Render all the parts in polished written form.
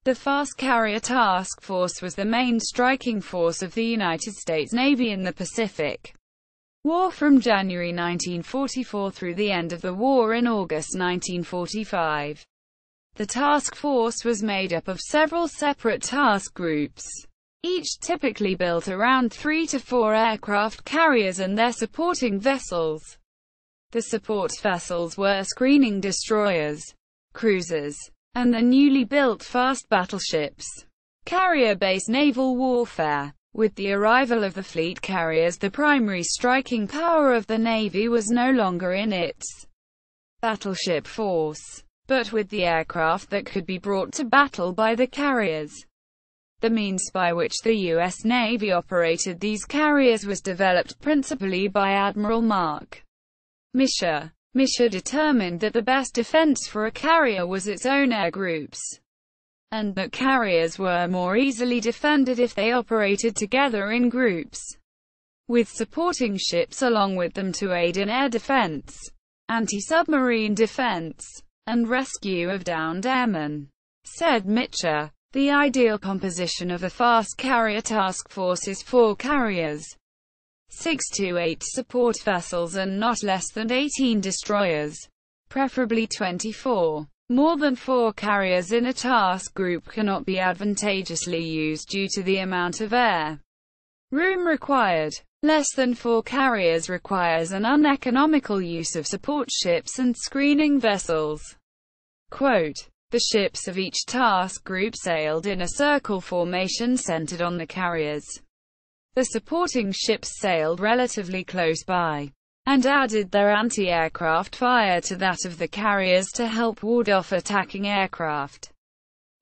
The Fast Carrier Task Force was the main striking force of the United States Navy in the Pacific War from January 1944 through the end of the war in August 1945. The task force was made up of several separate task groups, each typically built around 3 to 4 aircraft carriers and their supporting vessels. The support vessels were screening destroyers, cruisers, and the newly built fast battleships. Carrier-based naval warfare. With the arrival of the fleet carriers, the primary striking power of the Navy was no longer in its battleship force, but with the aircraft that could be brought to battle by the carriers. The means by which the U.S. Navy operated these carriers was developed principally by Admiral Mark Misher. Misher determined that the best defense for a carrier was its own air groups, and that carriers were more easily defended if they operated together in groups, with supporting ships along with them to aid in air defense, anti-submarine defense, and rescue of downed airmen. Said Misher, the ideal composition of a fast carrier task force is 4 carriers, 6 to 8 support vessels and not less than 18 destroyers, preferably 24. More than 4 carriers in a task group cannot be advantageously used due to the amount of air room required. Less than 4 carriers requires an uneconomical use of support ships and screening vessels. Quote, the ships of each task group sailed in a circle formation centered on the carriers. The supporting ships sailed relatively close by, and added their anti-aircraft fire to that of the carriers to help ward off attacking aircraft.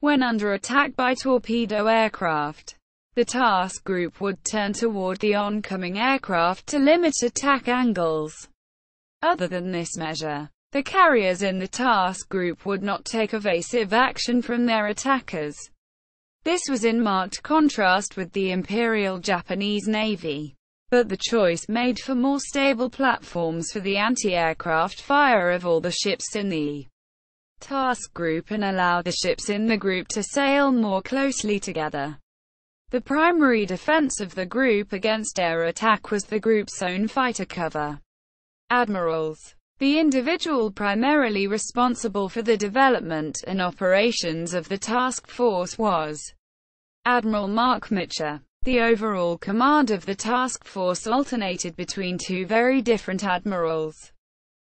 When under attack by torpedo aircraft, the task group would turn toward the oncoming aircraft to limit attack angles. Other than this measure, the carriers in the task group would not take evasive action from their attackers. This was in marked contrast with the Imperial Japanese Navy, but the choice made for more stable platforms for the anti-aircraft fire of all the ships in the task group and allow the ships in the group to sail more closely together. The primary defense of the group against air attack was the group's own fighter cover. Admirals. The individual primarily responsible for the development and operations of the task force was Admiral Mark Misher. The overall command of the task force alternated between 2 very different admirals,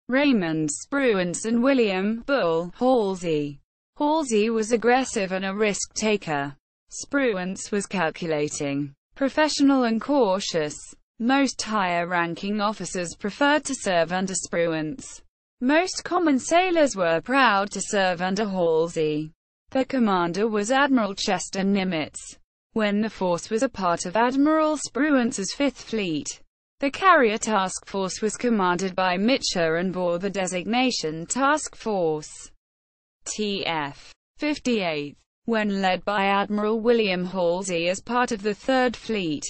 Raymond Spruance and William Bull Halsey. Halsey was aggressive and a risk-taker. Spruance was calculating, professional and cautious. Most higher-ranking officers preferred to serve under Spruance. Most common sailors were proud to serve under Halsey. The commander was Admiral Chester Nimitz. When the force was a part of Admiral Spruance's 5th Fleet, the carrier task force was commanded by Misher and bore the designation Task Force TF 58. When led by Admiral William Halsey as part of the 3rd Fleet,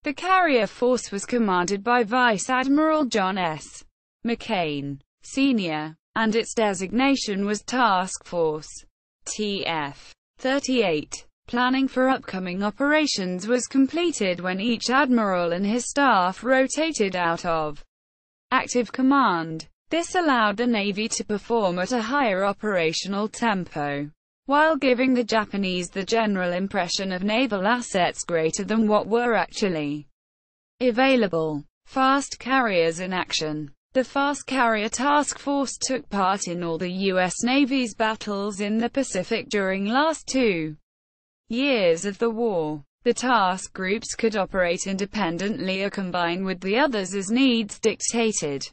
the carrier force was commanded by Vice Admiral John S. McCain, Sr., and its designation was Task Force TF 38. Planning for upcoming operations was completed when each admiral and his staff rotated out of active command. This allowed the Navy to perform at a higher operational tempo, while giving the Japanese the general impression of naval assets greater than what were actually available. Fast carriers in action. The Fast Carrier Task Force took part in all the U.S. Navy's battles in the Pacific during last 2 years of the war. The task groups could operate independently or combine with the others as needs dictated.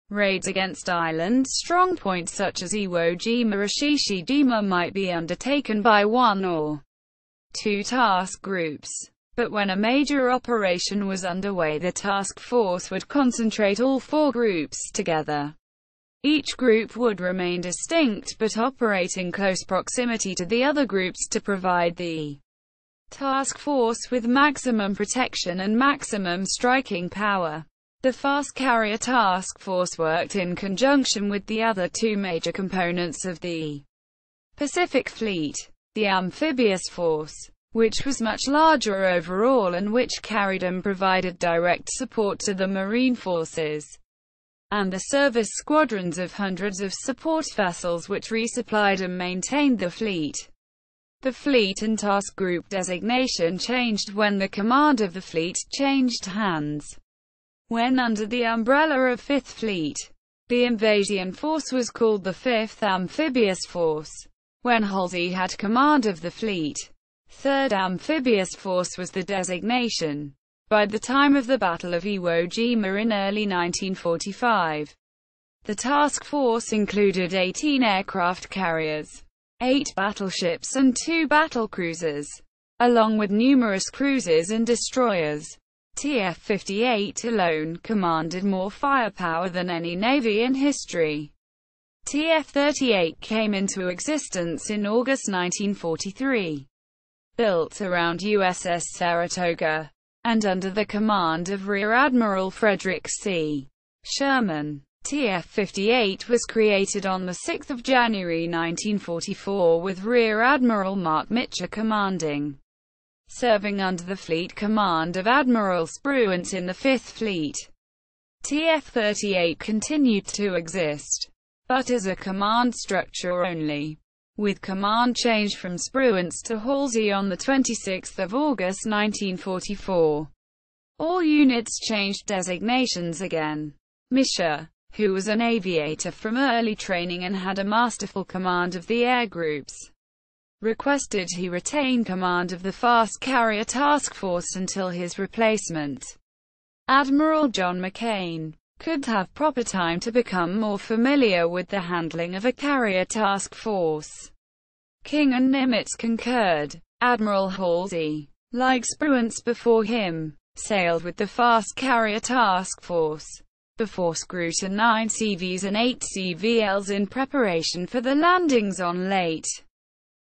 Raids against island strongpoints such as Iwo Jima or Shishijima might be undertaken by 1 or 2 task groups. But when a major operation was underway, the task force would concentrate all 4 groups together. Each group would remain distinct but operate in close proximity to the other groups to provide the task force with maximum protection and maximum striking power. The Fast Carrier Task Force worked in conjunction with the other 2 major components of the Pacific Fleet, the amphibious force, which was much larger overall and which carried and provided direct support to the marine forces, and the service squadrons of hundreds of support vessels which resupplied and maintained the fleet. The fleet and task group designation changed when the command of the fleet changed hands. When under the umbrella of Fifth Fleet, the invasion force was called the Fifth Amphibious Force. When Halsey had command of the fleet, Third Amphibious Force was the designation. By the time of the Battle of Iwo Jima in early 1945, the task force included 18 aircraft carriers, 8 battleships and 2 battlecruisers, along with numerous cruisers and destroyers. TF-58 alone commanded more firepower than any navy in history. TF-38 came into existence in August 1943. Built around USS Saratoga, and under the command of Rear Admiral Frederick C. Sherman. TF-58 was created on 6 January 1944 with Rear Admiral Mark Mitchell commanding, serving under the fleet command of Admiral Spruance in the Fifth Fleet. TF-38 continued to exist, but as a command structure only, with command change from Spruance to Halsey on 26 August 1944. All units changed designations again. Misher, who was an aviator from early training and had a masterful command of the air groups, requested he retain command of the Fast Carrier Task Force until his replacement, Admiral John McCain, could have proper time to become more familiar with the handling of a carrier task force. King and Nimitz concurred. Admiral Halsey, like Spruance before him, sailed with the Fast Carrier Task Force, before scrutinized 9 CVs and 8 CVLs in preparation for the landings on Leyte.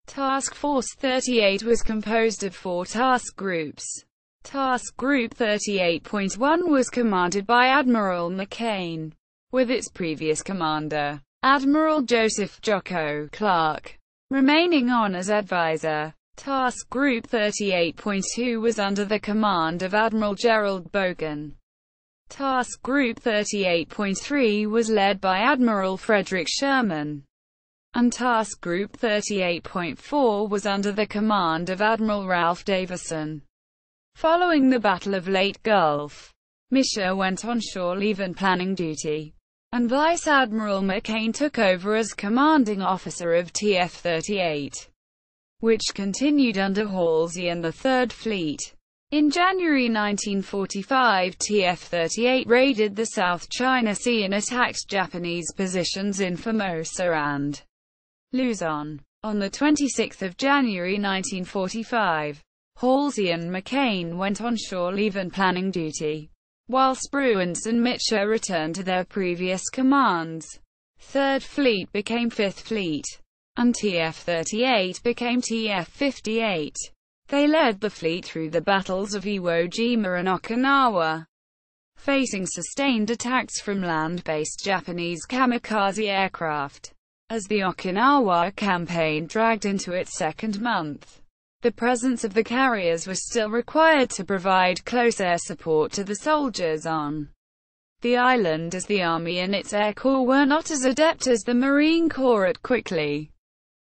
Task Force 38 was composed of 4 task groups. Task Group 38.1 was commanded by Admiral McCain, with its previous commander, Admiral Joseph Jocko Clark, remaining on as advisor. Task Group 38.2 was under the command of Admiral Gerald Bogan. Task Group 38.3 was led by Admiral Frederick Sherman, and Task Group 38.4 was under the command of Admiral Ralph Davison. Following the Battle of Leyte Gulf, Misher went on shore leave and planning duty, and Vice Admiral McCain took over as commanding officer of TF-38, which continued under Halsey and the Third Fleet. In January 1945, TF-38 raided the South China Sea and attacked Japanese positions in Formosa and Luzon. On 26 January 1945, Halsey and McCain went on shore leave and planning duty, while Spruance and Mitchell returned to their previous commands. Third Fleet became Fifth Fleet, and TF-38 became TF-58. They led the fleet through the battles of Iwo Jima and Okinawa, facing sustained attacks from land-based Japanese kamikaze aircraft. As the Okinawa campaign dragged into its second month, the presence of the carriers was still required to provide close air support to the soldiers on the island, as the Army and its Air Corps were not as adept as the Marine Corps at quickly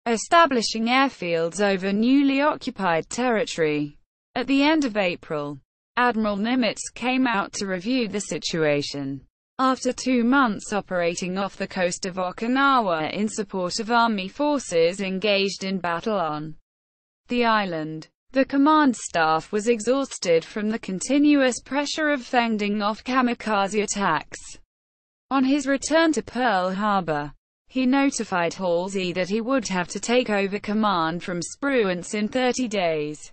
establishing airfields over newly occupied territory. At the end of April, Admiral Nimitz came out to review the situation. After 2 months operating off the coast of Okinawa in support of Army forces engaged in battle on the island, the command staff was exhausted from the continuous pressure of fending off kamikaze attacks. On his return to Pearl Harbor, he notified Halsey that he would have to take over command from Spruance in 30 days,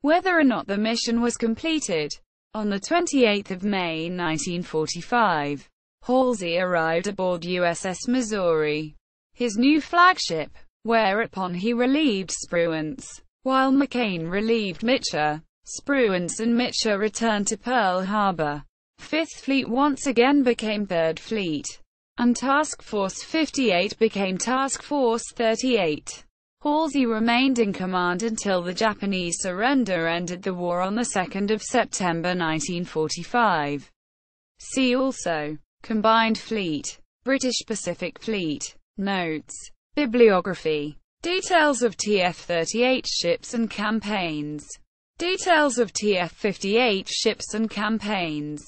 whether or not the mission was completed. On 28 May 1945, Halsey arrived aboard USS Missouri, his new flagship, whereupon he relieved Spruance, while McCain relieved Mitchell. Spruance and Mitchell returned to Pearl Harbor. Fifth Fleet once again became Third Fleet, and Task Force 58 became Task Force 38. Halsey remained in command until the Japanese surrender ended the war on 2 September 1945. See also: Combined Fleet, British Pacific Fleet. Notes. Bibliography. Details of TF-38 ships and campaigns. Details of TF-58 ships and campaigns.